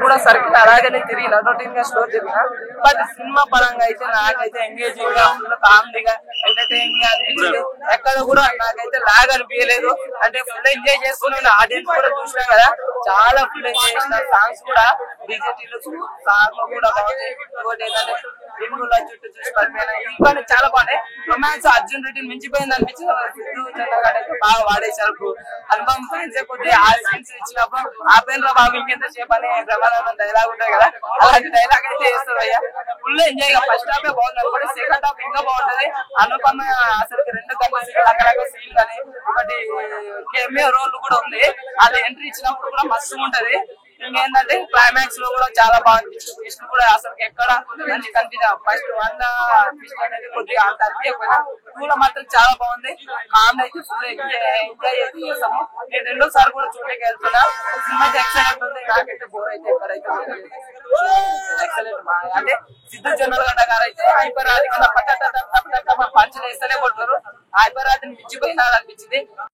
కూడా సర్కిల్ అలాగనే తిరిగి రొటీన్ గా స్టోర్ తిరిగిన బట్ సినిమా పరంగా అయితే నాకైతే ఎంగేజింగ్ గా ఫుల్ కామెడీగా ఎంటర్టైనింగ్ గా అనిపించింది. ఎక్కడ కూడా నాకైతే లాగ్ అనిపించలేదు. అంటే ఫుల్ ఎంజాయ్ చేస్తున్నాను. ఆడియన్స్ కూడా చూసినా కదా చాలా ఫుల్ ఎంజాయ్ చేసిన. సాంగ్స్ కూడా డీజేటీలు సాంగ్ కూడా బాగుంది. ఇంకోటి ఏంటంటే రింగుల చుట్టూ చూసి పడిపోయినా ఇంకా చాలా బాగున్నాయి. రొమాన్స్ అర్జున్ రెడ్డి మించిపోయింది అనిపించింది. సిద్ధు చంద్రగాడు అయితే బాగా వాడేశారు. అనుభవం ఫ్రెండ్స్ కొద్ది ఆ సీన్స్ ఇచ్చినప్పుడు ఆ పేరులో బాబు ఇంకెంతసేపు అని బ్రహ్మానందం డైలాగ్ ఉంటాయి కదా అలాంటి డైలాగ్ అయితే చేస్తారు అయ్యా. ఫుల్ ఎంజాయ్ గా ఫస్ట్ హాఫ్ బాగుంది అనుకోండి. సెకండ్ హాఫ్ ఇంకా బాగుంటది. అనుపమ అసలు 2 గంటల రకరకాల సీన్ కానీ ఒకటి కెమియో రోల్ కూడా ఉంది. అది ఎంట్రీ ఇచ్చినప్పుడు కూడా మస్తు ఉంటది. ఇంకేంటంటే క్లైమాక్స్ లో కూడా చాలా బాగా అనిపించింది. ట్విస్ట్ కూడా అసలు ఎక్కడ మంచి కనిపించా. ఫస్ట్ 1 ట్విస్ట్ అనేది కొద్దిగా అంత అనిపించకపోయినా 2 మాత్రం చాలా బాగుంది. కామెడీ అయితే ఫుల్ ఎంజాయ్ అయితే చేస్తాము. నేను 2వ సారి కూడా చూడడానికి వెళ్తున్నా. సినిమా అయితే ఎక్సలెంట్ ఉంది. నాకైతే బోర్ అయితే ఎక్కడైతే ఎక్సలెంట్. అంటే సిద్ధు జొన్నలగడ్డ గారు అయితే హైపర్ ఆది కన్నా పంచలు వేస్తూనే కొడతారు. హైపర్ ఆదిని మించిపోయినా అనిపించింది.